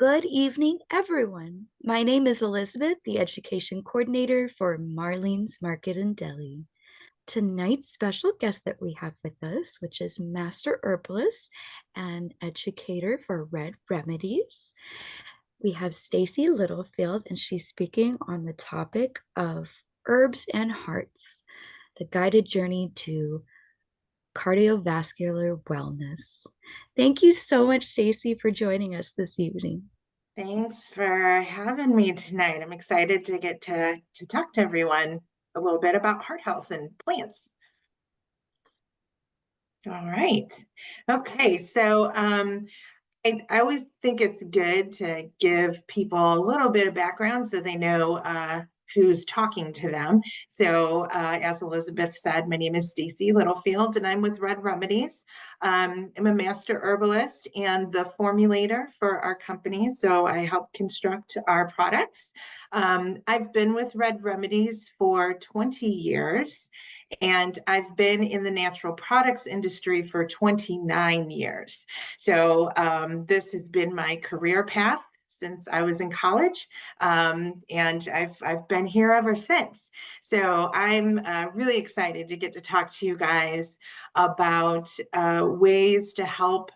Good evening, everyone. My name is Elizabeth, the education coordinator for Marlene's Market and Deli. Tonight's special guest that we have with us, which is Master Herbalist and educator for Redd Remedies. We have Stacey Littlefield, and she's speaking on the topic of herbs and hearts, the guided journey to cardiovascular wellness. Thank you so much, Stacey, for joining us this evening. Thanks for having me tonight. I'm excited to get to talk to everyone a little bit about heart health and plants. All right. Okay, so I always think it's good to give people a little bit of background so they know who's talking to them. So as Elizabeth said, my name is Stacey Littlefield and I'm with Redd Remedies. I'm a master herbalist and the formulator for our company. So I help construct our products. I've been with Redd Remedies for 20 years. And I've been in the natural products industry for 29 years. So this has been my career path since I was in college, and I've been here ever since. So I'm really excited to get to talk to you guys about ways to help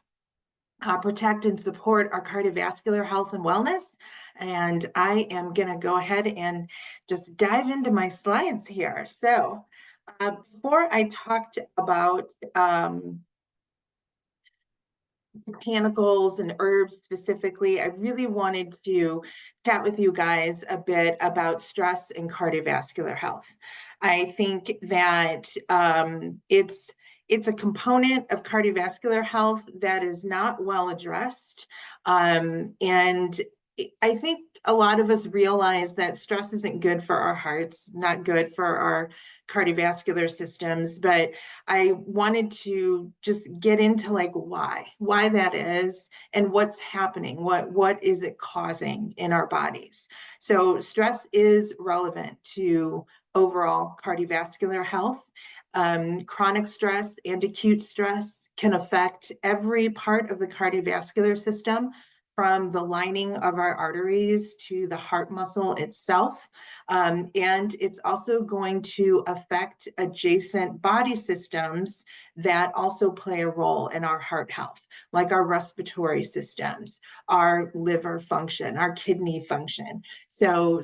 protect and support our cardiovascular health and wellness. And I am going to go ahead and just dive into my slides here. So before I talked about botanicals and herbs specifically, I really wanted to chat with you guys a bit about stress and cardiovascular health. I think that it's a component of cardiovascular health that is not well addressed. And I think a lot of us realize that stress isn't good for our hearts, not good for our cardiovascular systems, but I wanted to just get into like why that is and what's happening, what is it causing in our bodies. So stress is relevant to overall cardiovascular health. Chronic stress and acute stress can affect every part of the cardiovascular system, from the lining of our arteries to the heart muscle itself. And it's also going to affect adjacent body systems that also play a role in our heart health, like our respiratory systems, our liver function, our kidney function. So,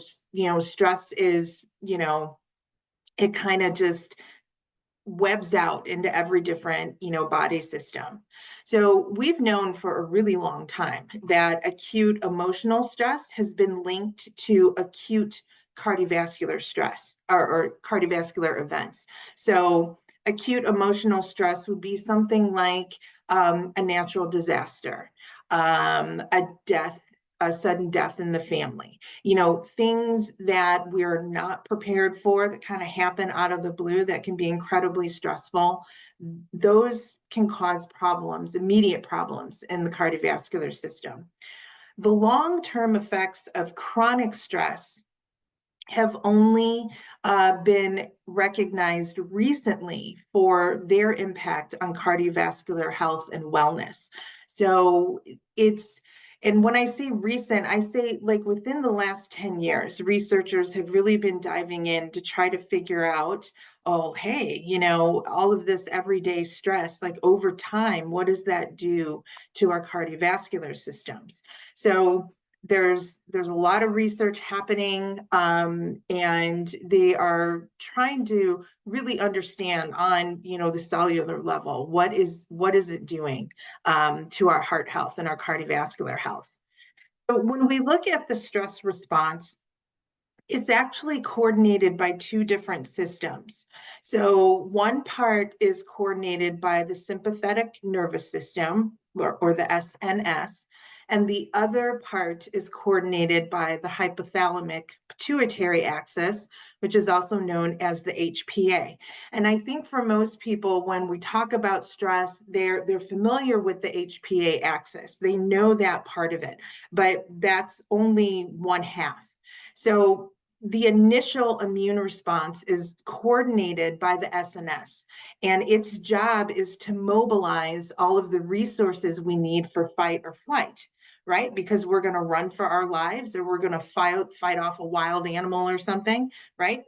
stress is, it kind of just webs out into every different, body system. So we've known for a really long time that acute emotional stress has been linked to acute cardiovascular stress or cardiovascular events. So acute emotional stress would be something like a natural disaster, a death, a sudden death in the family, things that we're not prepared for that kind of happen out of the blue that can be incredibly stressful. Those can cause problems, immediate problems in the cardiovascular system. The long-term effects of chronic stress have only been recognized recently for their impact on cardiovascular health and wellness. So and when I say recent, I say like within the last 10 years, researchers have really been diving in to try to figure out, oh, hey, all of this everyday stress, like over time, what does that do to our cardiovascular systems? So there's a lot of research happening, and they are trying to really understand on the cellular level what is it doing to our heart health and our cardiovascular health. So when we look at the stress response, it's actually coordinated by two different systems. So one part is coordinated by the sympathetic nervous system, or the SNS, and the other part is coordinated by the hypothalamic pituitary axis, which is also known as the HPA. And I think for most people, when we talk about stress, they're familiar with the HPA axis. They know that part of it, but that's only one half. So the initial immune response is coordinated by the SNS, and its job is to mobilize all of the resources we need for fight or flight, right? Because we're going to run for our lives, or we're going to fight off a wild animal or something, right?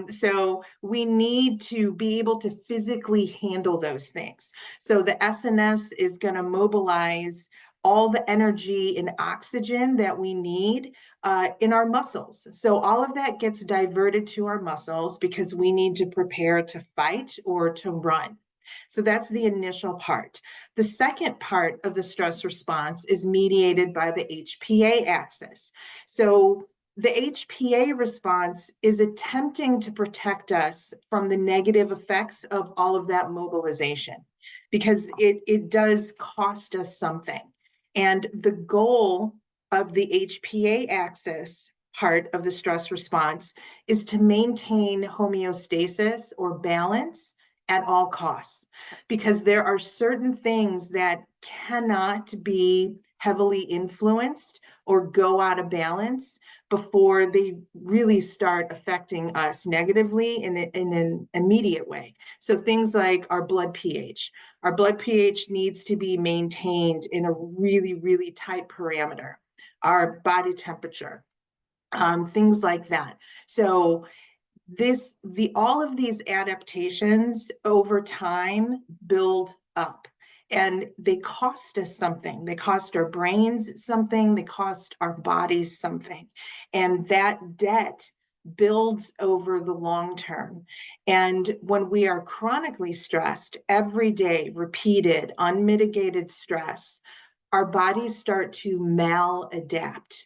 So we need to be able to physically handle those things. So the SNS is going to mobilize all the energy and oxygen that we need in our muscles. So all of that gets diverted to our muscles because we need to prepare to fight or to run. So that's the initial part. The second part of the stress response is mediated by the HPA axis. So the HPA response is attempting to protect us from the negative effects of all of that mobilization, because it does cost us something. And the goal of the HPA axis part of the stress response is to maintain homeostasis or balance at all costs, because there are certain things that cannot be heavily influenced or go out of balance before they really start affecting us negatively in an immediate way. So things like our blood pH. Our blood pH needs to be maintained in a really, really tight parameter. Our body temperature, things like that. So all of these adaptations over time build up, and they cost us something. They cost our brains something, they cost our bodies something. And that debt builds over the long term. And when we are chronically stressed, every day, repeated, unmitigated stress, our bodies start to maladapt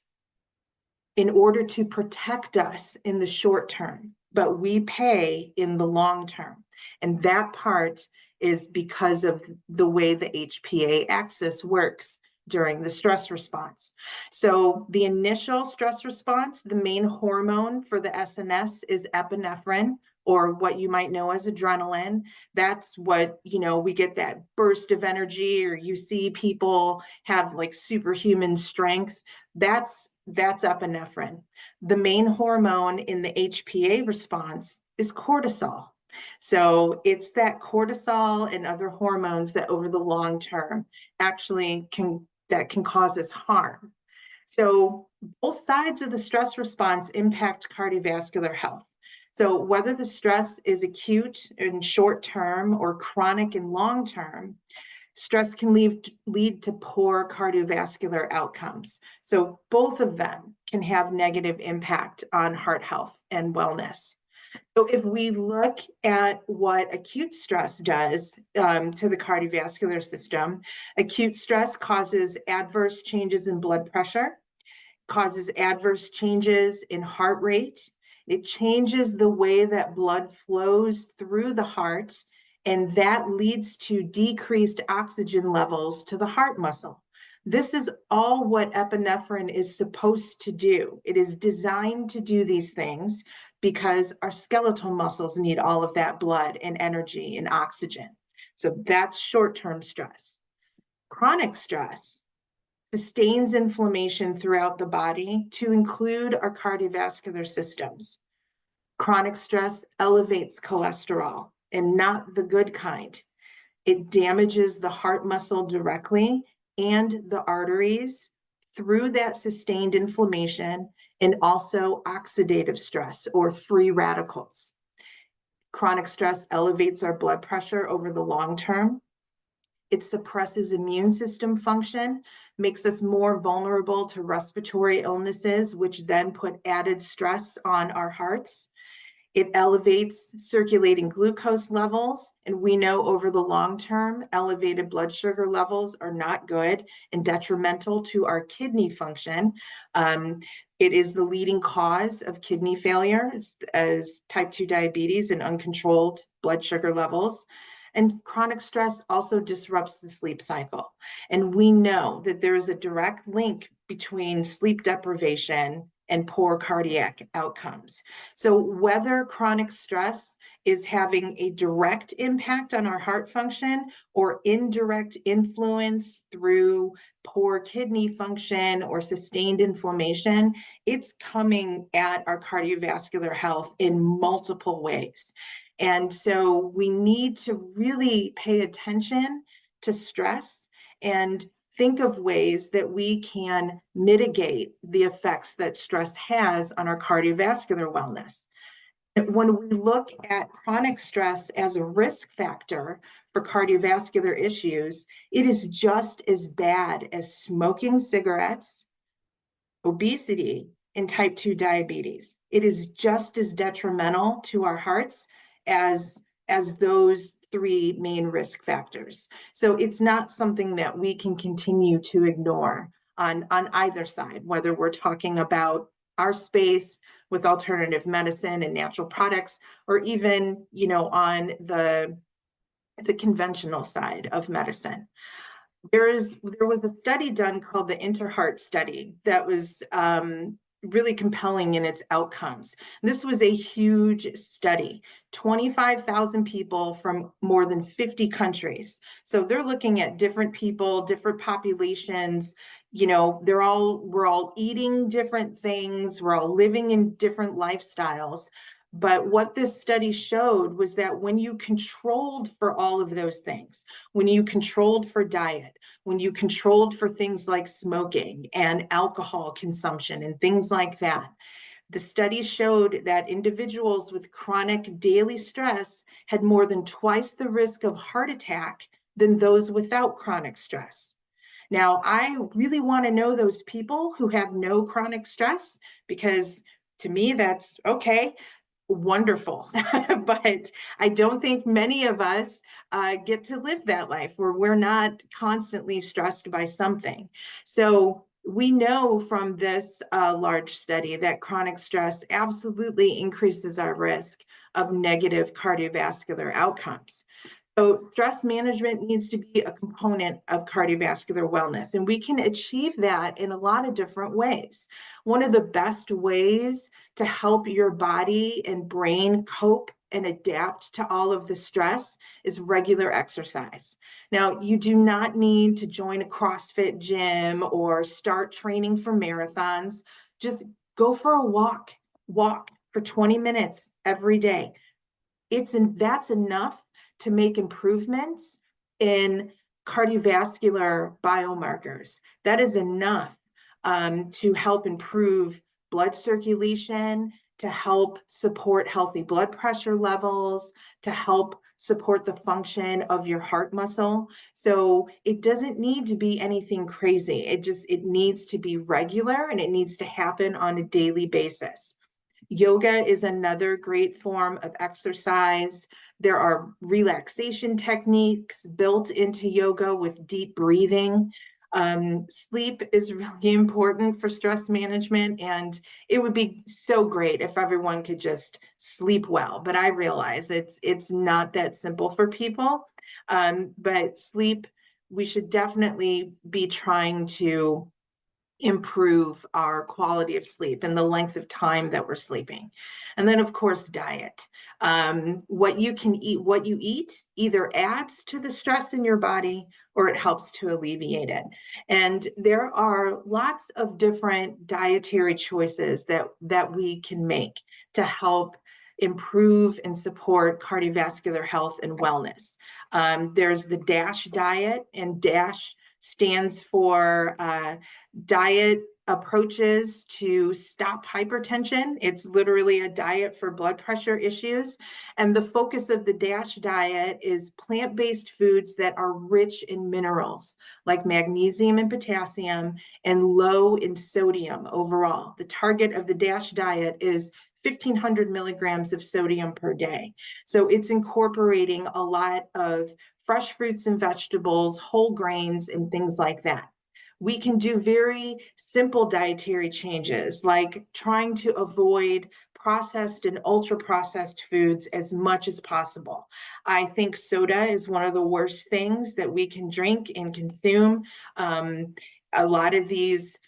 in order to protect us in the short term, but we pay in the long term. And that part is because of the way the HPA axis works during the stress response. So the initial stress response, the main hormone for the SNS is epinephrine, or what you might know as adrenaline. That's what, we get that burst of energy, or you see people have like superhuman strength. That's epinephrine. The main hormone in the HPA response is cortisol. So it's that cortisol and other hormones that over the long term actually can cause us harm. So both sides of the stress response impact cardiovascular health. So whether the stress is acute and short term or chronic and long term, stress can lead to poor cardiovascular outcomes. So both of them can have negative impact on heart health and wellness. So if we look at what acute stress does to the cardiovascular system, acute stress causes adverse changes in blood pressure, causes adverse changes in heart rate. It changes the way that blood flows through the heart, and that leads to decreased oxygen levels to the heart muscle. This is all what epinephrine is supposed to do. It is designed to do these things because our skeletal muscles need all of that blood and energy and oxygen. So that's short-term stress. Chronic stress sustains inflammation throughout the body to include our cardiovascular systems. Chronic stress elevates cholesterol, and not the good kind. It damages the heart muscle directly and the arteries through that sustained inflammation, and also oxidative stress or free radicals. Chronic stress elevates our blood pressure over the long term. It suppresses immune system function, makes us more vulnerable to respiratory illnesses, which then put added stress on our hearts. It elevates circulating glucose levels, and we know over the long term, elevated blood sugar levels are not good and detrimental to our kidney function. It is the leading cause of kidney failure as type 2 diabetes and uncontrolled blood sugar levels. And chronic stress also disrupts the sleep cycle. And we know that there is a direct link between sleep deprivation and poor cardiac outcomes. So whether chronic stress is having a direct impact on our heart function or indirect influence through poor kidney function or sustained inflammation, it's coming at our cardiovascular health in multiple ways. And so we need to really pay attention to stress and think of ways that we can mitigate the effects that stress has on our cardiovascular wellness. When we look at chronic stress as a risk factor for cardiovascular issues, it is just as bad as smoking cigarettes, obesity, and type 2 diabetes. It is just as detrimental to our hearts as those three main risk factors. So it's not something that we can continue to ignore on either side, whether we're talking about our space with alternative medicine and natural products, or even, on the conventional side of medicine. There was a study done called the Interheart study that was really compelling in its outcomes. This was a huge study, 25,000 people from more than 50 countries. So they're looking at different people, different populations. We're all eating different things. We're all living in different lifestyles. But what this study showed was that when you controlled for all of those things, when you controlled for diet, when you controlled for things like smoking and alcohol consumption and things like that, the study showed that individuals with chronic daily stress had more than twice the risk of heart attack than those without chronic stress. Now, I really want to know those people who have no chronic stress, because to me, that's okay, wonderful. But I don't think many of us get to live that life where we're not constantly stressed by something. So we know from this large study that chronic stress absolutely increases our risk of negative cardiovascular outcomes. So stress management needs to be a component of cardiovascular wellness, and we can achieve that in a lot of different ways. One of the best ways to help your body and brain cope and adapt to all of the stress is regular exercise. Now, you do not need to join a CrossFit gym or start training for marathons. Just go for a walk for 20 minutes every day. That's enough to make improvements in cardiovascular biomarkers. That is enough to help improve blood circulation, to help support healthy blood pressure levels, to help support the function of your heart muscle. So it doesn't need to be anything crazy. It needs to be regular, and it needs to happen on a daily basis. Yoga is another great form of exercise. There are relaxation techniques built into yoga with deep breathing. Sleep is really important for stress management, and it would be so great if everyone could just sleep well. But I realize it's not that simple for people. But sleep, we should definitely be trying to improve our quality of sleep and the length of time that we're sleeping. And then, of course, diet. What you eat either adds to the stress in your body or it helps to alleviate it. And there are lots of different dietary choices that we can make to help improve and support cardiovascular health and wellness. There's the DASH diet, and DASH stands for diet approaches to stop hypertension. It's literally a diet for blood pressure issues. And the focus of the DASH diet is plant-based foods that are rich in minerals like magnesium and potassium, and low in sodium overall. The target of the DASH diet is 1,500 milligrams of sodium per day. So it's incorporating a lot of fresh fruits and vegetables, whole grains, and things like that. We can do very simple dietary changes, like trying to avoid processed and ultra-processed foods as much as possible. I think soda is one of the worst things that we can drink and consume. A lot of these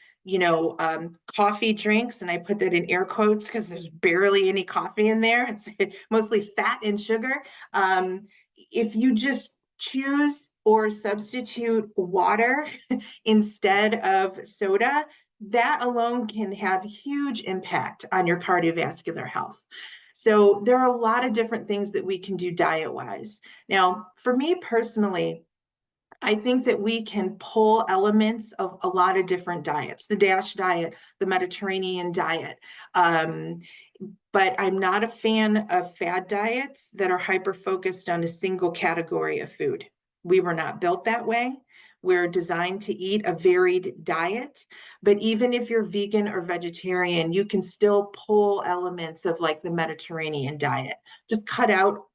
coffee drinks, and I put that in air quotes because there's barely any coffee in there. It's mostly fat and sugar. If you just choose or substitute water instead of soda, that alone can have huge impact on your cardiovascular health. So there are a lot of different things that we can do diet-wise. Now, for me personally, I think that we can pull elements of a lot of different diets, the DASH diet, the Mediterranean diet. Um, but I'm not a fan of fad diets that are hyper focused on a single category of food. We were not built that way. We're designed to eat a varied diet. But even if you're vegan or vegetarian, you can still pull elements of like the Mediterranean diet. Just cut out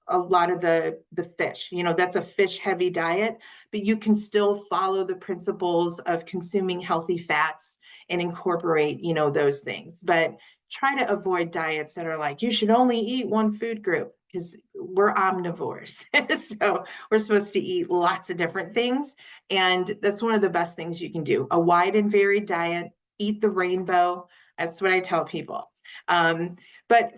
a lot of the fish. You know, that's a fish heavy diet, but you can still follow the principles of consuming healthy fats and incorporate, you know, those things. But try to avoid diets that are like, you should only eat one food group, because we're omnivores. So we're supposed to eat lots of different things. And that's one of the best things you can do. A wide and varied diet, eat the rainbow. That's what I tell people. But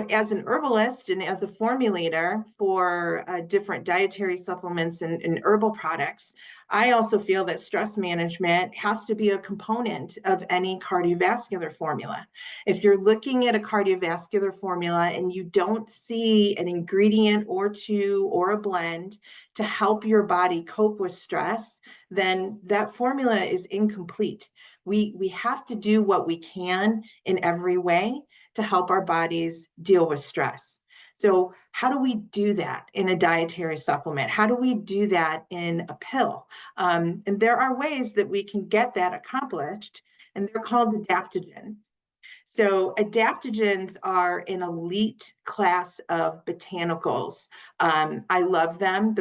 as an herbalist and as a formulator for different dietary supplements and herbal products, I also feel that stress management has to be a component of any cardiovascular formula. If you're looking at a cardiovascular formula and you don't see an ingredient or two or a blend to help your body cope with stress, then that formula is incomplete. We have to do what we can in every way to help our bodies deal with stress. So how do we do that in a dietary supplement? How do we do that in a pill? And there are ways that we can get that accomplished, and they're called adaptogens. So adaptogens are an elite class of botanicals. I love them.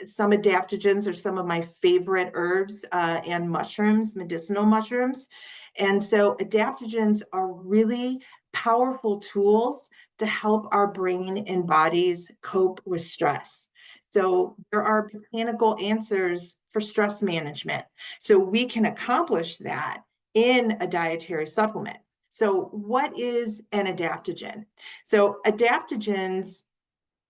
Some adaptogens are some of my favorite herbs and mushrooms, medicinal mushrooms. And so adaptogens are really powerful tools to help our brain and bodies cope with stress. So there are botanical answers for stress management. So we can accomplish that in a dietary supplement. So what is an adaptogen? So adaptogens,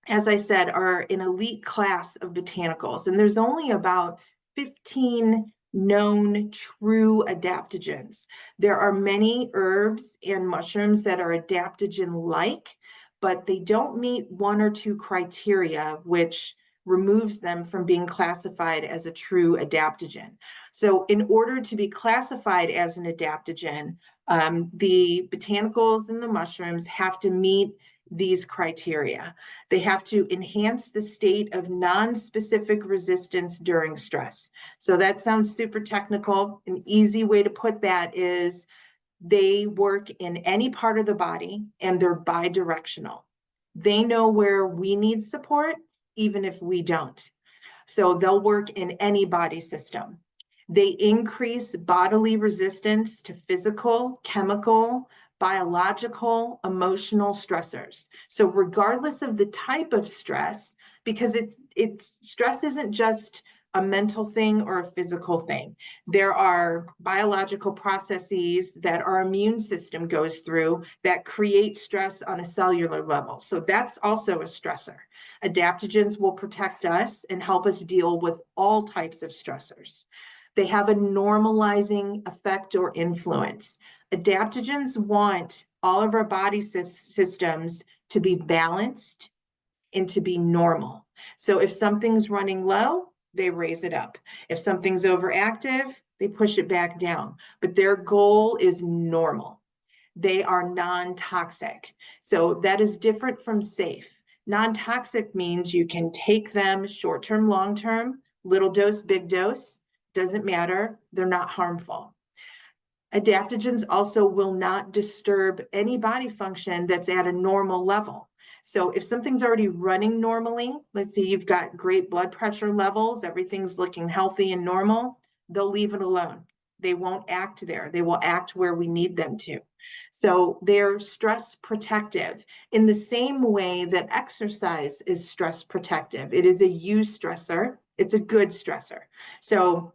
as I said, are an elite class of botanicals, and there's only about 15 known true adaptogens. There are many herbs and mushrooms that are adaptogen-like, but they don't meet one or two criteria, which removes them from being classified as a true adaptogen. So in order to be classified as an adaptogen, the botanicals and the mushrooms have to meet these criteria. They have to enhance the state of non-specific resistance during stress. So that sounds super technical. An easy way to put that is they work in any part of the body and they're bi-directional. They know where we need support, even if we don't. So they'll work in any body system. They increase bodily resistance to physical, chemical, biological, emotional stressors. So regardless of the type of stress, because stress isn't just a mental thing or a physical thing. There are biological processes that our immune system goes through that create stress on a cellular level. So that's also a stressor. Adaptogens will protect us and help us deal with all types of stressors. They have a normalizing effect or influence. Adaptogens want all of our body systems to be balanced and to be normal. So if something's running low, they raise it up. If something's overactive, they push it back down. But their goal is normal. They are non-toxic. So that is different from safe. Non-toxic means you can take them short-term, long-term, little dose, big dose, doesn't matter. They're not harmful. Adaptogens also will not disturb any body function that's at a normal level. So if something's already running normally, let's say you've got great blood pressure levels, everything's looking healthy and normal, they'll leave it alone. They won't act there. They will act where we need them to. So they're stress protective in the same way that exercise is stress protective. It is a eustressor. It's a good stressor. So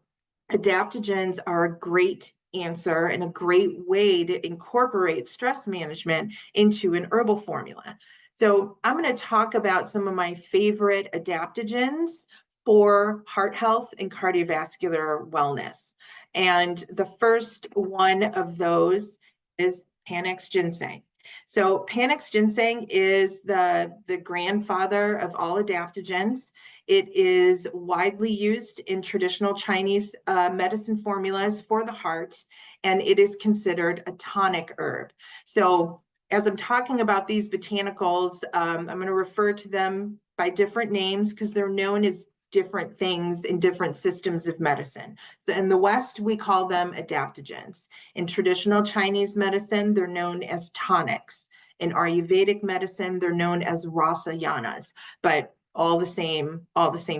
adaptogens are a great answer and a great way to incorporate stress management into an herbal formula. So I'm going to talk about some of my favorite adaptogens for heart health and cardiovascular wellness. And the first one of those is Panax ginseng. So Panax ginseng is the grandfather of all adaptogens. It is widely used in traditional Chinese medicine formulas for the heart, and it is considered a tonic herb. So as I'm talking about these botanicals, I'm going to refer to them by different names because they're known as different things in different systems of medicine. So in the West, we call them adaptogens. In traditional Chinese medicine, they're known as tonics. In Ayurvedic medicine, they're known as rasayanas, but all the same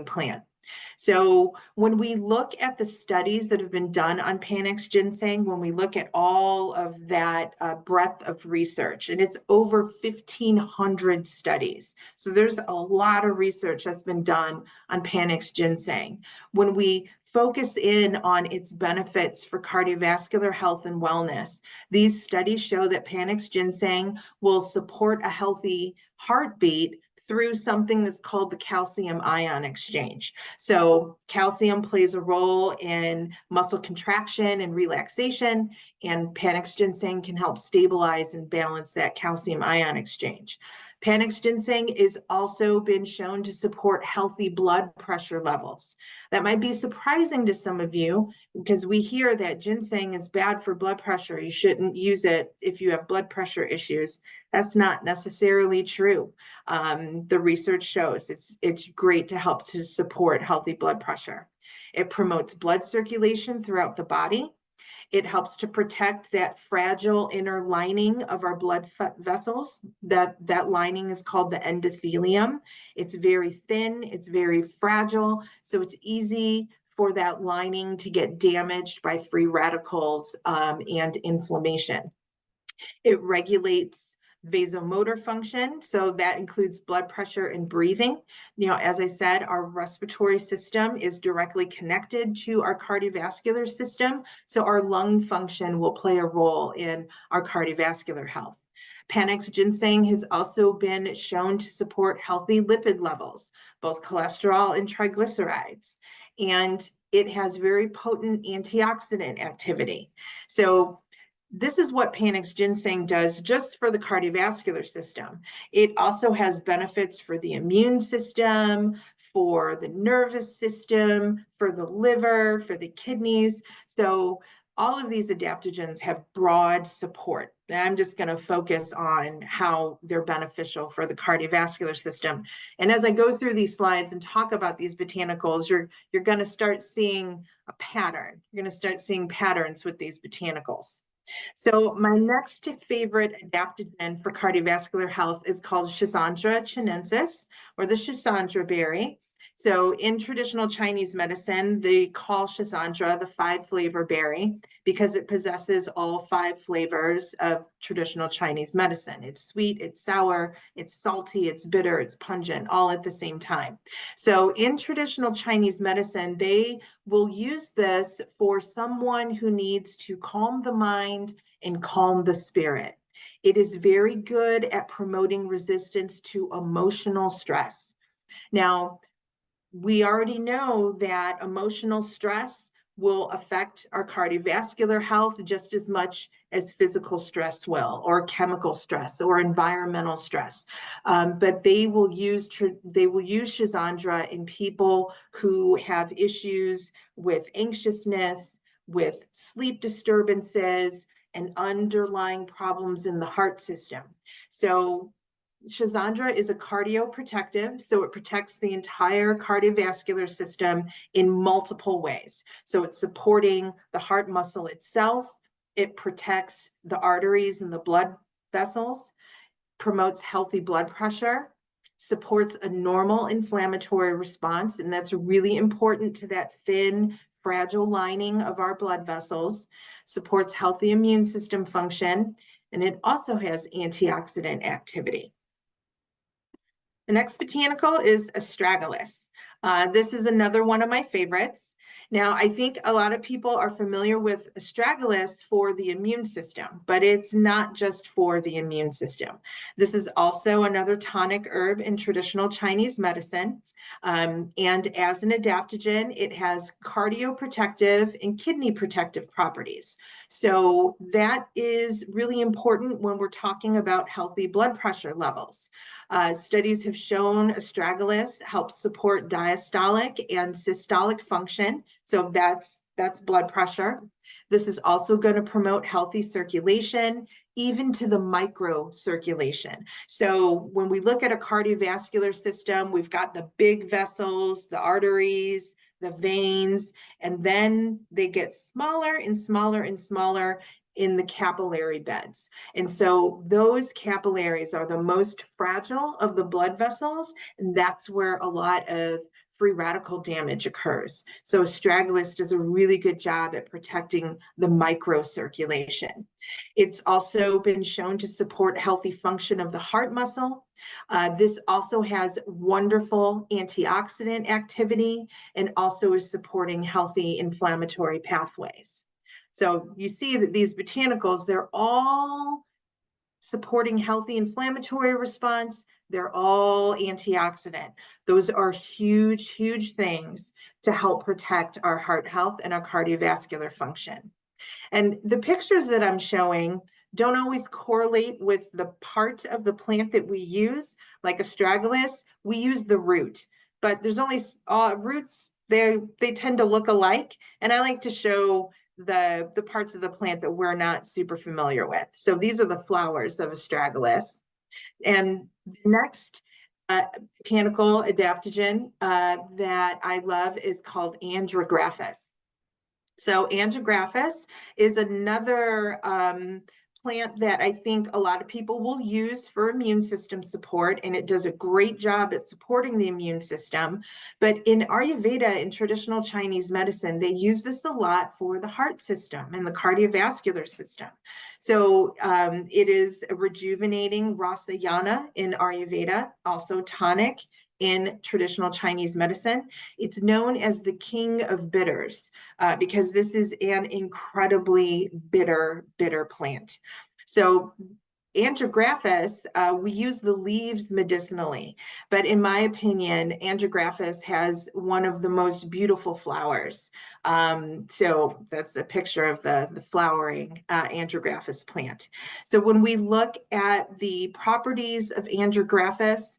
plant. So when we look at the studies that have been done on Panax ginseng, when we look at all of that breadth of research, and it's over 1,500 studies. So there's a lot of research that's been done on Panax ginseng. When we focus in on its benefits for cardiovascular health and wellness, these studies show that Panax ginseng will support a healthy heartbeat through something that's called the calcium ion exchange. So calcium plays a role in muscle contraction and relaxation, and Panax ginseng can help stabilize and balance that calcium ion exchange. Panax ginseng is also been shown to support healthy blood pressure levels. That might be surprising to some of you because we hear that ginseng is bad for blood pressure. You shouldn't use it if you have blood pressure issues. That's not necessarily true. The research shows it's great to help to support healthy blood pressure. It promotes blood circulation throughout the body. It helps to protect that fragile inner lining of our blood vessels. That lining is called the endothelium. It's very thin, it's very fragile, so it's easy for that lining to get damaged by free radicals and inflammation. It regulates vasomotor function, so that includes blood pressure and breathing. As I said, our respiratory system is directly connected to our cardiovascular system, so our lung function will play a role in our cardiovascular health. Panax ginseng has also been shown to support healthy lipid levels, both cholesterol and triglycerides, and it has very potent antioxidant activity. So this is what Panax ginseng does just for the cardiovascular system. It also has benefits for the immune system, for the nervous system, for the liver, for the kidneys. So all of these adaptogens have broad support. And I'm just going to focus on how they're beneficial for the cardiovascular system. And as I go through these slides and talk about these botanicals, you're going to start seeing a pattern. You're going to start seeing patterns with these botanicals. So my next favorite adaptogen for cardiovascular health is called Schisandra chinensis, or the Schisandra berry. So in traditional Chinese medicine, they call Schisandra the 5-flavor berry because it possesses all 5 flavors of traditional Chinese medicine. It's sweet, it's sour, it's salty, it's bitter, it's pungent, all at the same time. So in traditional Chinese medicine, they will use this for someone who needs to calm the mind and calm the spirit. It is very good at promoting resistance to emotional stress. Now, we already know that emotional stress will affect our cardiovascular health just as much as physical stress will, or chemical stress, or environmental stress. But they will use Schisandra in people who have issues with anxiousness, with sleep disturbances, and underlying problems in the heart system. So Schisandra is a cardioprotective, so it protects the entire cardiovascular system in multiple ways. So it's supporting the heart muscle itself, it protects the arteries and the blood vessels, promotes healthy blood pressure, supports a normal inflammatory response, and that's really important to that thin, fragile lining of our blood vessels, supports healthy immune system function, and it also has antioxidant activity. The next botanical is astragalus. This is another one of my favorites. Now, I think a lot of people are familiar with astragalus for the immune system, but it's not just for the immune system. This is also another tonic herb in traditional Chinese medicine. And as an adaptogen, it has cardioprotective and kidney protective properties. So that is really important when we're talking about healthy blood pressure levels. Studies have shown astragalus helps support diastolic and systolic function. So that's blood pressure. This is also going to promote healthy circulation, even to the micro circulation. So when we look at a cardiovascular system, we've got the big vessels, the arteries, the veins, and then they get smaller and smaller and smaller in the capillary beds. And so those capillaries are the most fragile of the blood vessels, and that's where a lot of free radical damage occurs. So astragalus does a really good job at protecting the microcirculation. It's also been shown to support healthy function of the heart muscle. This also has wonderful antioxidant activity and also is supporting healthy inflammatory pathways. So you see that these botanicals, they're all supporting healthy inflammatory response. They're all antioxidant. Those are huge, huge things to help protect our heart health and our cardiovascular function. And the pictures that I'm showing don't always correlate with the part of the plant that we use, like astragalus. We use the root, but there's only roots, they tend to look alike. And I like to show the parts of the plant that we're not super familiar with. So these are the flowers of astragalus. And the next botanical adaptogen that I love is called andrographis. So andrographis is another plant that I think a lot of people will use for immune system support, and it does a great job at supporting the immune system. But in Ayurveda, in traditional Chinese medicine, they use this a lot for the heart system and the cardiovascular system. So it is a rejuvenating rasayana in Ayurveda, also tonic in traditional Chinese medicine. It's known as the king of bitters because this is an incredibly bitter plant. So andrographis, we use the leaves medicinally, but in my opinion, andrographis has one of the most beautiful flowers. So that's a picture of the flowering andrographis plant. So when we look at the properties of andrographis,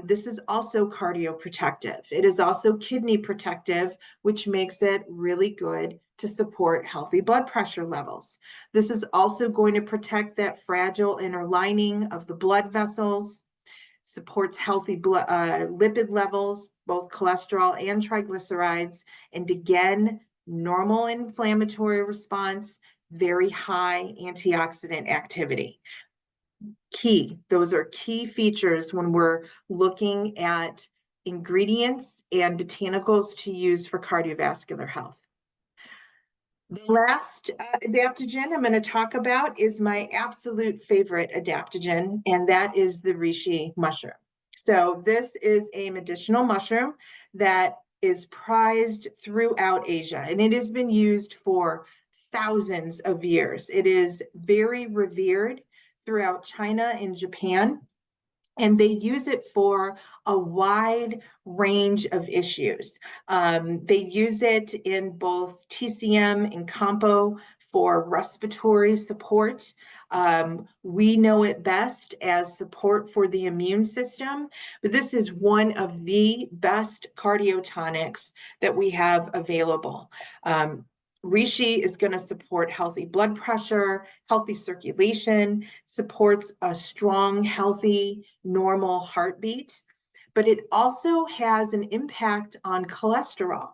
this is also cardioprotective. It is also kidney protective, which makes it really good to support healthy blood pressure levels. This is also going to protect that fragile inner lining of the blood vessels, supports healthy lipid levels, both cholesterol and triglycerides, and again, normal inflammatory response, very high antioxidant activity. Those are key features when we're looking at ingredients and botanicals to use for cardiovascular health. The last adaptogen I'm going to talk about is my absolute favorite adaptogen, and that is the reishi mushroom. So this is a medicinal mushroom that is prized throughout Asia, and it has been used for thousands of years. It is very revered throughout China and Japan. And they use it for a wide range of issues. They use it in both TCM and Compo for respiratory support. We know it best as support for the immune system, but this is one of the best cardiotonics that we have available. Reishi is going to support healthy blood pressure, healthy circulation, supports a strong, healthy, normal heartbeat, but it also has an impact on cholesterol.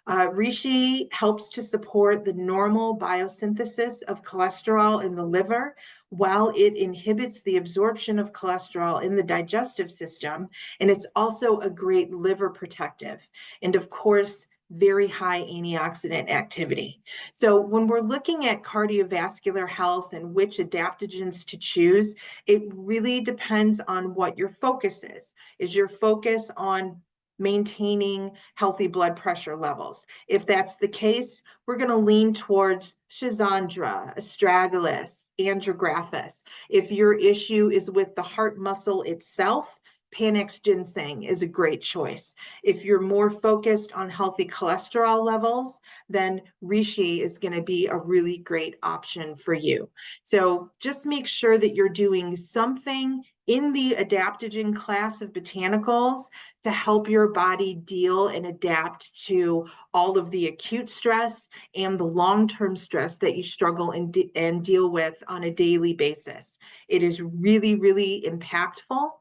Reishi helps to support the normal biosynthesis of cholesterol in the liver, while it inhibits the absorption of cholesterol in the digestive system, and it's also a great liver protective. And of course, very high antioxidant activity. So when we're looking at cardiovascular health and which adaptogens to choose, it really depends on what your focus is. Is your focus on maintaining healthy blood pressure levels? If that's the case, we're going to lean towards schizandra, astragalus, andrographis. If your issue is with the heart muscle itself, Panax ginseng is a great choice. If you're more focused on healthy cholesterol levels, then reishi is going to be a really great option for you. So just make sure that you're doing something in the adaptogen class of botanicals to help your body deal and adapt to all of the acute stress and the long-term stress that you struggle and deal with on a daily basis. It is really, really impactful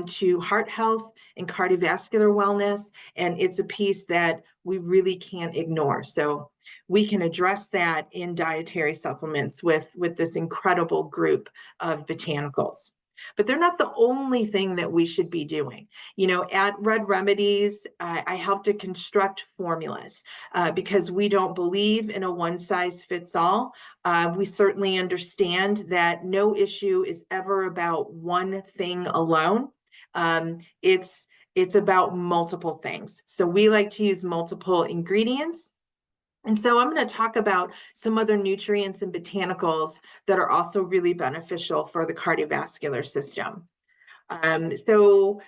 to heart health and cardiovascular wellness, and it's a piece that we really can't ignore. So we can address that in dietary supplements with this incredible group of botanicals. But they're not the only thing that we should be doing. You know, at Redd Remedies, I help to construct formulas because we don't believe in a one size fits all. We certainly understand that no issue is ever about one thing alone. It's about multiple things. So we like to use multiple ingredients. And so I'm going to talk about some other nutrients and botanicals that are also really beneficial for the cardiovascular system. So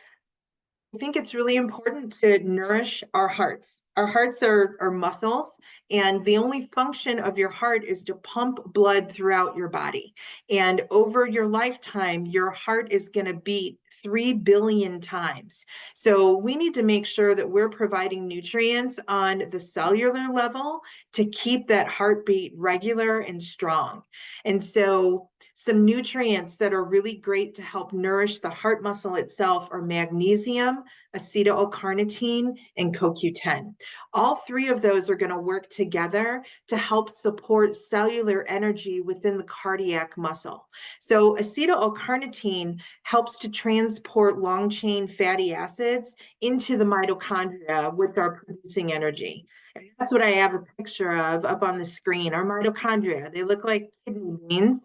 I think it's really important to nourish our hearts. Our hearts are muscles, and the only function of your heart is to pump blood throughout your body. And over your lifetime, your heart is going to beat 3 billion times. So we need to make sure that we're providing nutrients on the cellular level to keep that heartbeat regular and strong. And so some nutrients that are really great to help nourish the heart muscle itself are magnesium, acetyl-L-carnitine, and CoQ10. All three of those are going to work together to help support cellular energy within the cardiac muscle. So acetyl-L-carnitine helps to transport long-chain fatty acids into the mitochondria, which are producing energy. And that's what I have a picture of up on the screen, our mitochondria. They look like kidney beans.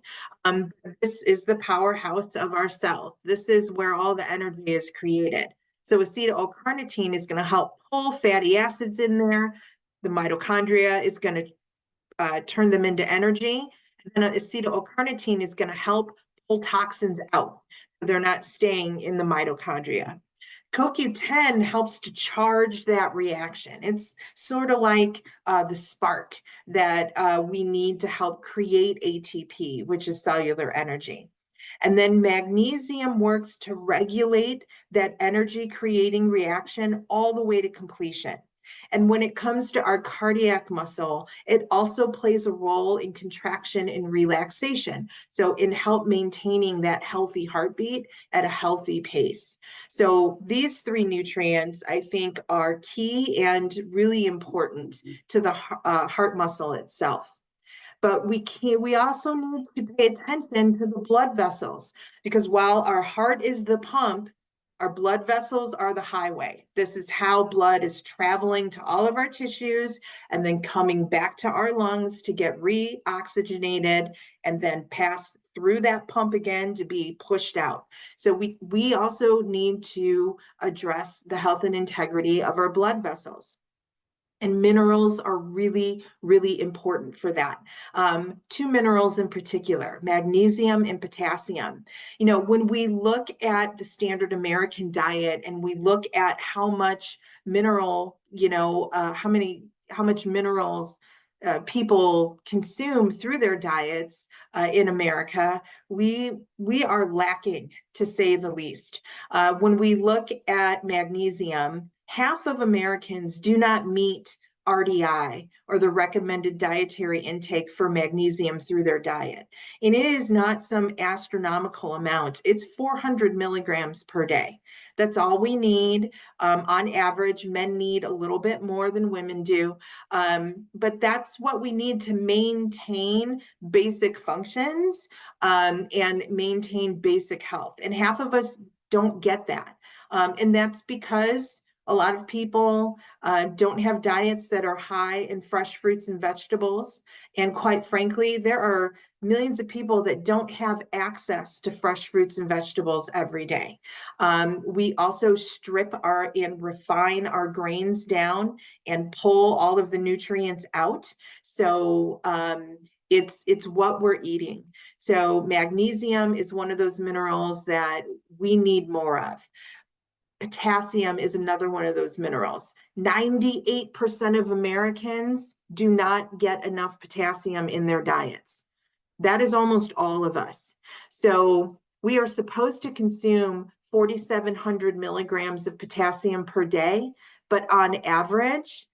This is the powerhouse of our cells. This is where all the energy is created. So acetyl-L-carnitine is going to help pull fatty acids in there. The mitochondria is going to turn them into energy. And then acetyl-L-carnitine is going to help pull toxins out. So they're not staying in the mitochondria. CoQ10 helps to charge that reaction. It's sort of like the spark that we need to help create ATP, which is cellular energy. And then magnesium works to regulate that energy creating reaction all the way to completion. And when it comes to our cardiac muscle, it also plays a role in contraction and relaxation. So in help maintaining that healthy heartbeat at a healthy pace. So these three nutrients, I think, are key and really important to the heart muscle itself. But we also need to pay attention to the blood vessels, because while our heart is the pump, our blood vessels are the highway. This is how blood is traveling to all of our tissues and then coming back to our lungs to get reoxygenated and then pass through that pump again to be pushed out. So we also need to address the health and integrity of our blood vessels. And minerals are really, really important for that. Two minerals in particular, magnesium and potassium. You know, when we look at the standard American diet and we look at how much mineral, how much minerals people consume through their diets in America, we are lacking, to say the least. When we look at magnesium, half of Americans do not meet RDI, or the recommended dietary intake for magnesium, through their diet. And it is not some astronomical amount. It's 400 milligrams per day. That's all we need. On average, men need a little bit more than women do. But that's what we need to maintain basic functions and maintain basic health. And half of us don't get that. And that's because a lot of people don't have diets that are high in fresh fruits and vegetables. And quite frankly, there are millions of people that don't have access to fresh fruits and vegetables every day. We also strip and refine our grains down and pull all of the nutrients out. So it's what we're eating. So magnesium is one of those minerals that we need more of. Potassium is another one of those minerals. 98% of Americans do not get enough potassium in their diets. That is almost all of us. So we are supposed to consume 4,700 milligrams of potassium per day, but on average,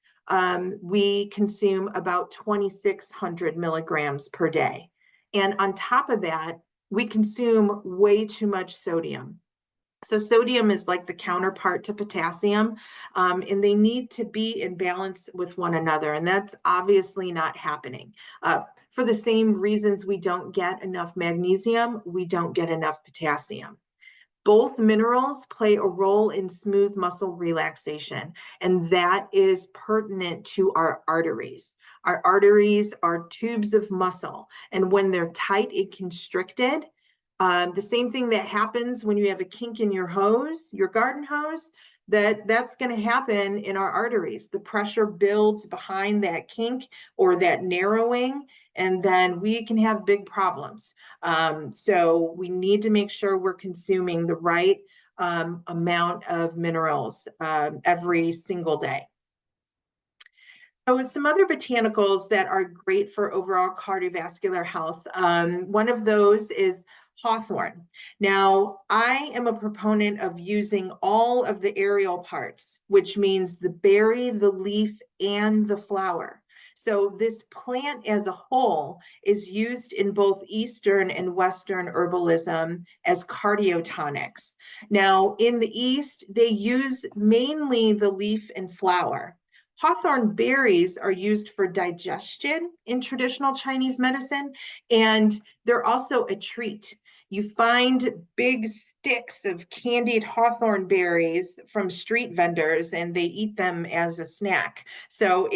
we consume about 2,600 milligrams per day. And on top of that, we consume way too much sodium. So sodium is like the counterpart to potassium, and they need to be in balance with one another, and that's obviously not happening. For the same reasons we don't get enough magnesium, we don't get enough potassium. Both minerals play a role in smooth muscle relaxation, and that is pertinent to our arteries. Our arteries are tubes of muscle, and when they're tight and constricted, the same thing that happens when you have a kink in your hose, your garden hose, that's going to happen in our arteries. The pressure builds behind that kink or that narrowing, and then we can have big problems. So we need to make sure we're consuming the right amount of minerals every single day. So some other botanicals that are great for overall cardiovascular health. One of those is hawthorn. Now, I am a proponent of using all of the aerial parts, which means the berry, the leaf, and the flower. So this plant as a whole is used in both Eastern and Western herbalism as cardiotonics. Now, in the East, they use mainly the leaf and flower. Hawthorn berries are used for digestion in traditional Chinese medicine, and they're also a treat. You find big sticks of candied hawthorn berries from street vendors, and they eat them as a snack. So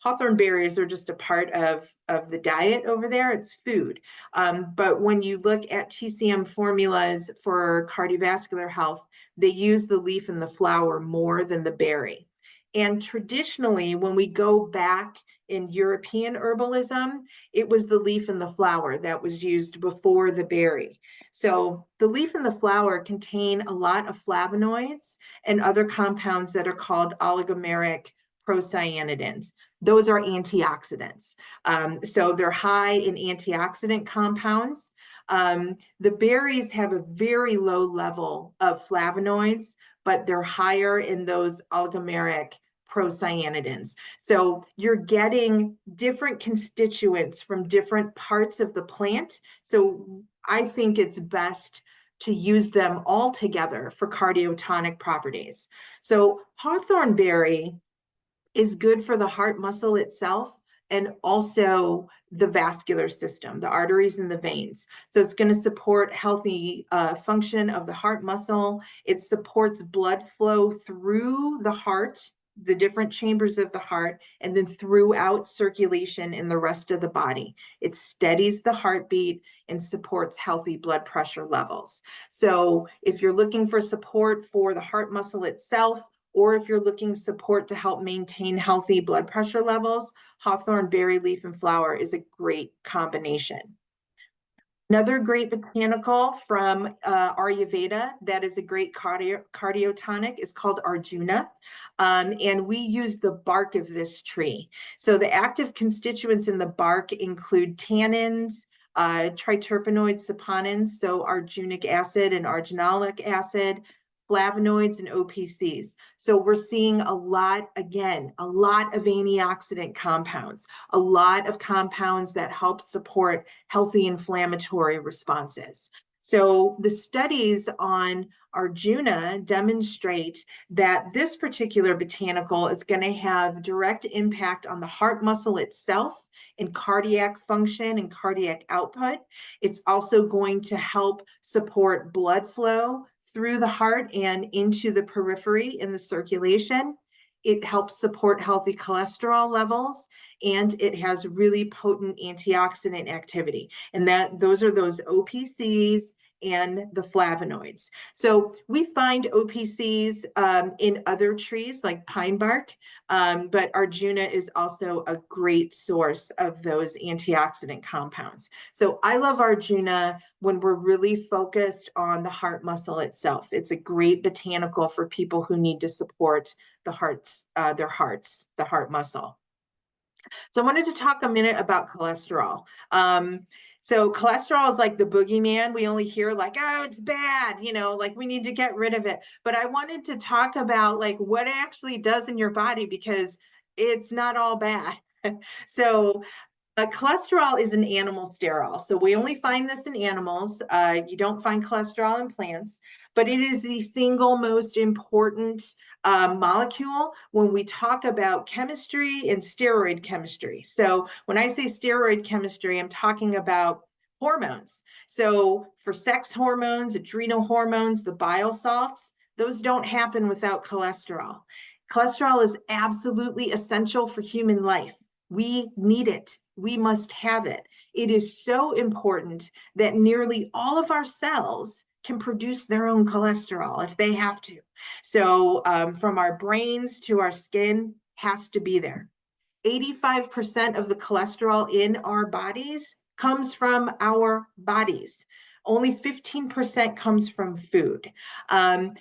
hawthorn berries are just a part of the diet over there. It's food. But when you look at TCM formulas for cardiovascular health, they use the leaf and the flower more than the berry. And traditionally, when we go back in European herbalism, it was the leaf and the flower that was used before the berry. So the leaf and the flower contain a lot of flavonoids and other compounds that are called oligomeric procyanidins. Those are antioxidants. So they're high in antioxidant compounds. The berries have a very low level of flavonoids, but they're higher in those oligomeric procyanidins. So you're getting different constituents from different parts of the plant. So I think it's best to use them all together for cardiotonic properties. So hawthorn berry is good for the heart muscle itself and also the vascular system, the arteries and the veins. So it's going to support healthy function of the heart muscle. It supports blood flow through the heart, the different chambers of the heart, and then throughout circulation in the rest of the body. It steadies the heartbeat and supports healthy blood pressure levels. So if you're looking for support for the heart muscle itself, or if you're looking support to help maintain healthy blood pressure levels, hawthorn berry leaf and flower is a great combination. Another great botanical from Ayurveda that is a great cardiotonic is called Arjuna, and we use the bark of this tree. So the active constituents in the bark include tannins, triterpenoids, saponins, so arjunic acid and arginolic acid, flavonoids, and OPCs. So we're seeing a lot of antioxidant compounds, a lot of compounds that help support healthy inflammatory responses. So the studies on Arjuna demonstrate that this particular botanical is going to have direct impact on the heart muscle itself and cardiac function and cardiac output. It's also going to help support blood flow through the heart and into the periphery in the circulation. It helps support healthy cholesterol levels, and it has really potent antioxidant activity. And those are those OPCs and the flavonoids. So we find OPCs in other trees like pine bark, but Arjuna is also a great source of those antioxidant compounds. So I love Arjuna when we're really focused on the heart muscle itself. It's a great botanical for people who need to support the the heart muscle. So I wanted to talk a minute about cholesterol. So cholesterol is like the boogeyman. We only hear like, oh, it's bad, like we need to get rid of it. But I wanted to talk about like what it actually does in your body, because it's not all bad. So cholesterol is an animal sterol. So we only find this in animals. You don't find cholesterol in plants, but it is the single most important molecule when we talk about chemistry and steroid chemistry. So when I say steroid chemistry, I'm talking about hormones. So for sex hormones, adrenal hormones, the bile salts, those don't happen without cholesterol. Cholesterol is absolutely essential for human life. We need it. We must have it. It is so important that nearly all of our cells can produce their own cholesterol if they have to. So from our brains to our skin has to be there. 85% of the cholesterol in our bodies comes from our bodies. Only 15% comes from food. And,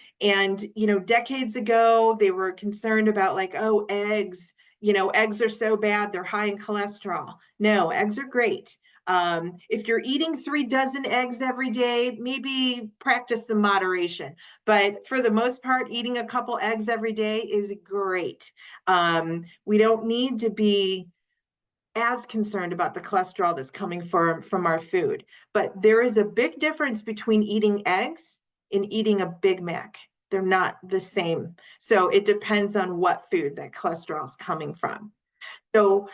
decades ago, they were concerned about like, oh, eggs, eggs are so bad, they're high in cholesterol. No, eggs are great. If you're eating 3 dozen eggs every day, maybe practice some moderation. But for the most part, eating a couple eggs every day is great. We don't need to be as concerned about the cholesterol that's coming from our food. But there is a big difference between eating eggs and eating a Big Mac. They're not the same. So it depends on what food that cholesterol is coming from. So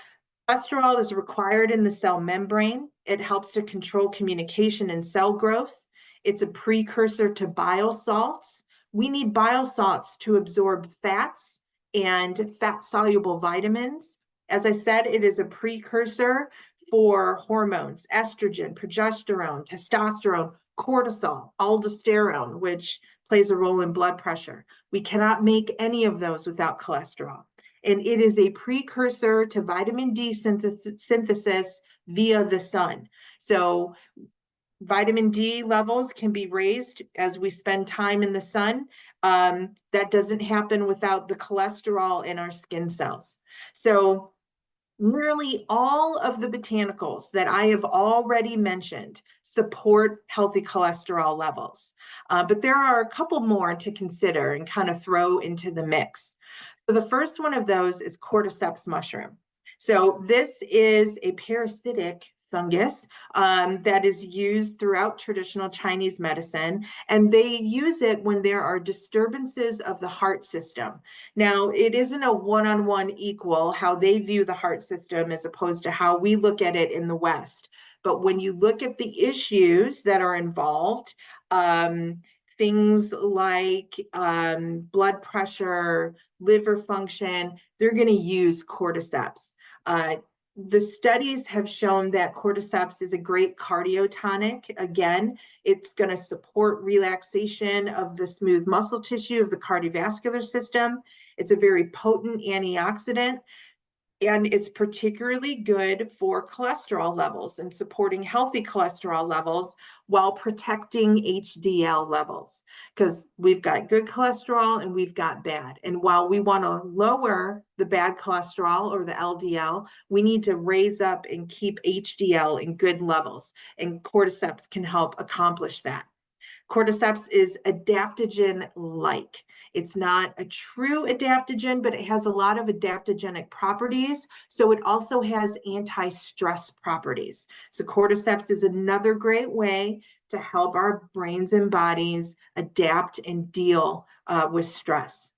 cholesterol is required in the cell membrane. It helps to control communication and cell growth. It's a precursor to bile salts. We need bile salts to absorb fats and fat-soluble vitamins. As I said, it is a precursor for hormones, estrogen, progesterone, testosterone, cortisol, aldosterone, which plays a role in blood pressure. We cannot make any of those without cholesterol. And it is a precursor to vitamin D synthesis via the sun. So vitamin D levels can be raised as we spend time in the sun. That doesn't happen without the cholesterol in our skin cells. So nearly all of the botanicals that I have already mentioned support healthy cholesterol levels. But there are a couple more to consider and kind of throw into the mix. So the first one of those is cordyceps mushroom. So this is a parasitic fungus that is used throughout traditional Chinese medicine, and they use it when there are disturbances of the heart system. Now, it isn't a one-on-one equal how they view the heart system as opposed to how we look at it in the West. But when you look at the issues that are involved, things like blood pressure, liver function, they're going to use cordyceps. The studies have shown that cordyceps is a great cardiotonic. Again, it's going to support relaxation of the smooth muscle tissue of the cardiovascular system. It's a very potent antioxidant. And it's particularly good for cholesterol levels and supporting healthy cholesterol levels while protecting HDL levels, because we've got good cholesterol and we've got bad. And while we want to lower the bad cholesterol or the LDL, we need to raise up and keep HDL in good levels. And cordyceps can help accomplish that. Cordyceps is adaptogen-like. It's not a true adaptogen, but it has a lot of adaptogenic properties. So it also has anti-stress properties. So cordyceps is another great way to help our brains and bodies adapt and deal with stress.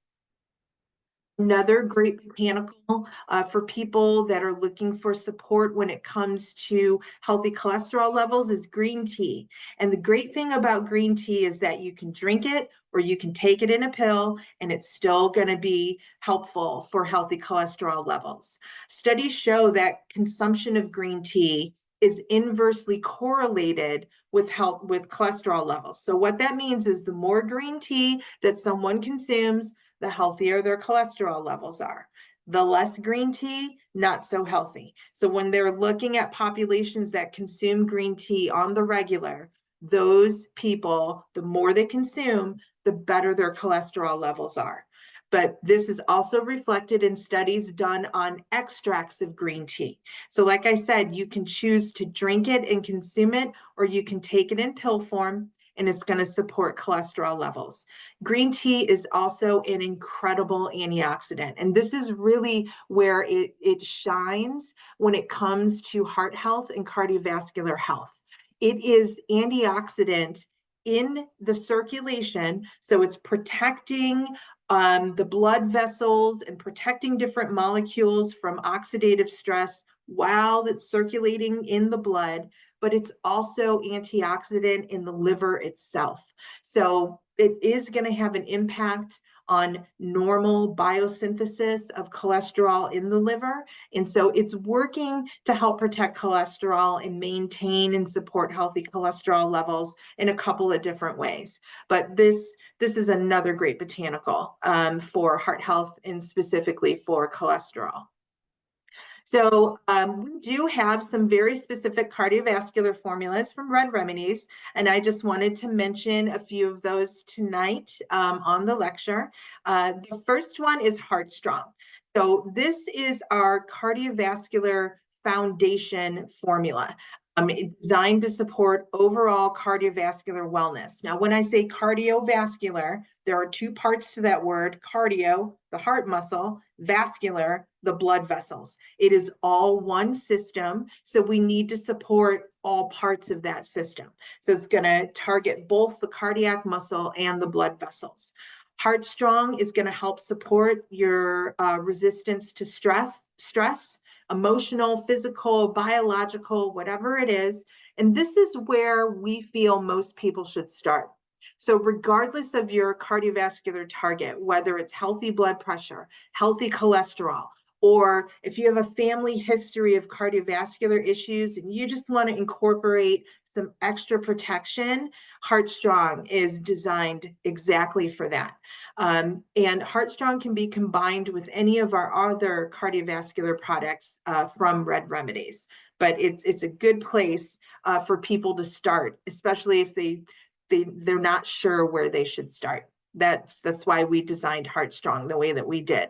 Another great botanical for people that are looking for support when it comes to healthy cholesterol levels is green tea. And the great thing about green tea is that you can drink it or you can take it in a pill, and it's still going to be helpful for healthy cholesterol levels. Studies show that consumption of green tea is inversely correlated with health, with cholesterol levels. So what that means is the more green tea that someone consumes, the healthier their cholesterol levels are. The less green tea, not so healthy. So when they're looking at populations that consume green tea on the regular, those people, the more they consume, the better their cholesterol levels are. But this is also reflected in studies done on extracts of green tea. So like I said, you can choose to drink it and consume it, or you can take it in pill form, and it's going to support cholesterol levels. Green tea is also an incredible antioxidant. And this is really where it shines when it comes to heart health and cardiovascular health. It is antioxidant in the circulation, so it's protecting the blood vessels and protecting different molecules from oxidative stress while it's circulating in the blood, but it's also antioxidant in the liver itself. So it is going to have an impact on normal biosynthesis of cholesterol in the liver. And so it's working to help protect cholesterol and maintain and support healthy cholesterol levels in a couple of different ways. But this is another great botanical for heart health and specifically for cholesterol. So we do have some very specific cardiovascular formulas from Redd Remedies, and I just wanted to mention a few of those tonight on the lecture. The first one is Heart Strong. So this is our cardiovascular foundation formula. Designed to support overall cardiovascular wellness. Now, when I say cardiovascular, there are two parts to that word: cardio, the heart muscle; vascular, the blood vessels. It is all one system, so we need to support all parts of that system. So it's going to target both the cardiac muscle and the blood vessels. Heart Strong is going to help support your resistance to stress, emotional, physical, biological, whatever it is. And this is where we feel most people should start. So regardless of your cardiovascular target, whether it's healthy blood pressure, healthy cholesterol, or if you have a family history of cardiovascular issues and you just want to incorporate some extra protection, Heart Strong is designed exactly for that. And Heart Strong can be combined with any of our other cardiovascular products from Redd Remedies. But it's a good place for people to start, especially if they're not sure where they should start. That's why we designed Heart Strong the way that we did.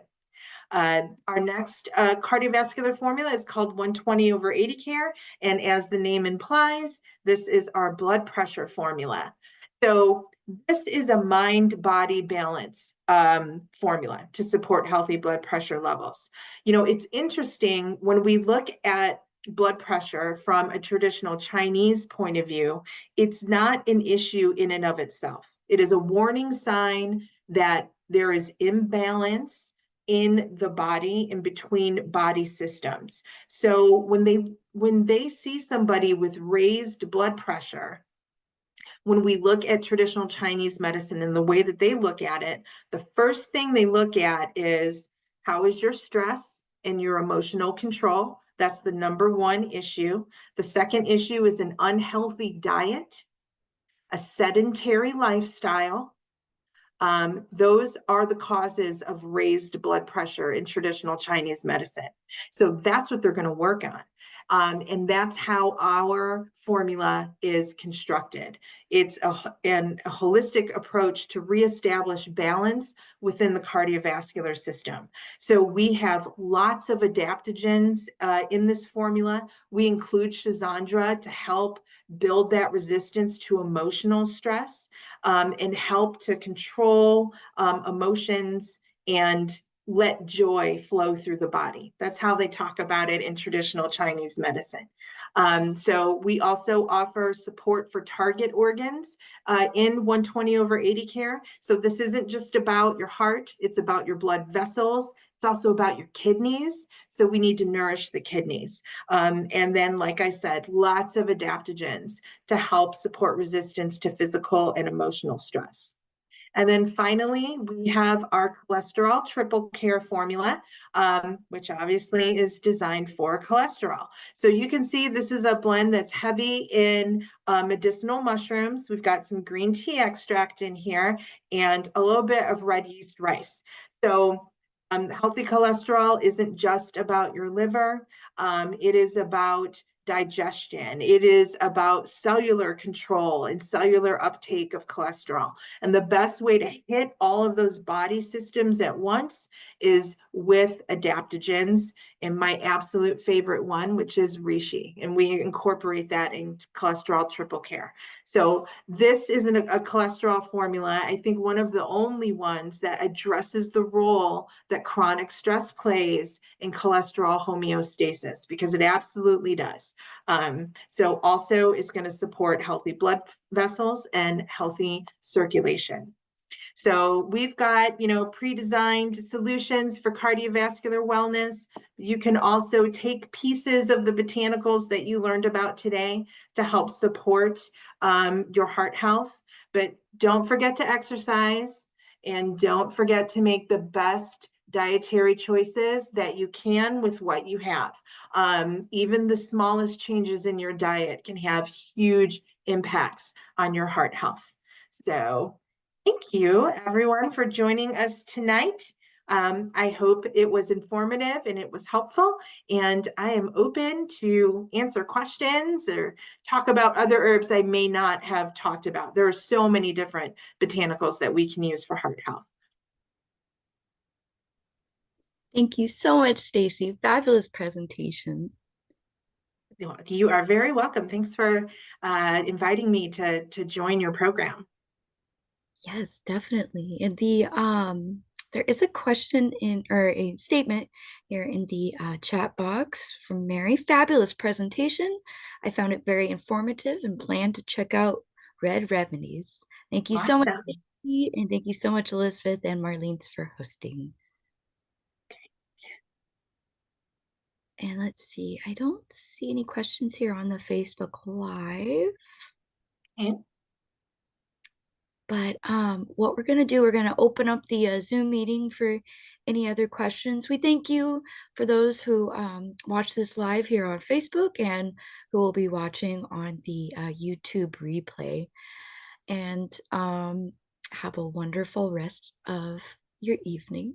Our next cardiovascular formula is called 120/80 care. And as the name implies, this is our blood pressure formula. So this is a mind-body balance formula to support healthy blood pressure levels. You know, it's interesting when we look at blood pressure from a traditional Chinese point of view, it's not an issue in and of itself. It is a warning sign that there is imbalance in the body, in between body systems. So when they see somebody with raised blood pressure, when we look at traditional Chinese medicine and the way that they look at it, the first thing they look at is, how is your stress and your emotional control? That's the number one issue. The second issue is an unhealthy diet, a sedentary lifestyle. Those are the causes of raised blood pressure in traditional Chinese medicine. So that's what they're going to work on. And that's how our formula is constructed. It's a holistic approach to reestablish balance within the cardiovascular system. So we have lots of adaptogens in this formula. We include Schizandra to help build that resistance to emotional stress and help to control emotions and let joy flow through the body. That's how they talk about it in traditional Chinese medicine. So we also offer support for target organs in 120/80 care. So this isn't just about your heart, it's about your blood vessels. It's also about your kidneys. So we need to nourish the kidneys. And then, like I said, lots of adaptogens to help support resistance to physical and emotional stress. And then finally, we have our cholesterol triple care formula, which obviously is designed for cholesterol. So you can see this is a blend that's heavy in medicinal mushrooms. We've got some green tea extract in here and a little bit of red yeast rice. So healthy cholesterol isn't just about your liver. It is about digestion. It is about cellular control and cellular uptake of cholesterol. And the best way to hit all of those body systems at once is with adaptogens. And my absolute favorite one, which is reishi. And we incorporate that in cholesterol triple care. So this isn't a cholesterol formula. I think one of the only ones that addresses the role that chronic stress plays in cholesterol homeostasis, because it absolutely does. So also it's going to support healthy blood vessels and healthy circulation. So we've got, pre-designed solutions for cardiovascular wellness. You can also take pieces of the botanicals that you learned about today to help support your heart health. But don't forget to exercise and don't forget to make the best dietary choices that you can with what you have. Even the smallest changes in your diet can have huge impacts on your heart health. So thank you, everyone, for joining us tonight. I hope it was informative and it was helpful, and I am open to answer questions or talk about other herbs I may not have talked about. There are so many different botanicals that we can use for heart health. Thank you so much, Stacey. Fabulous presentation. You are very welcome. Thanks for inviting me to join your program. Yes, definitely. And there is a question in or a statement here in the chat box from Mary. Fabulous presentation. I found it very informative and plan to check out Redd Remedies. Thank you so much, Awesome. Stacey, and thank you so much, Elizabeth and Marlene, for hosting. And let's see, I don't see any questions here on the Facebook Live. Okay. But what we're going to do, we're going to open up the Zoom meeting for any other questions. We thank you for those who watch this live here on Facebook and who will be watching on the YouTube replay. And have a wonderful rest of your evening.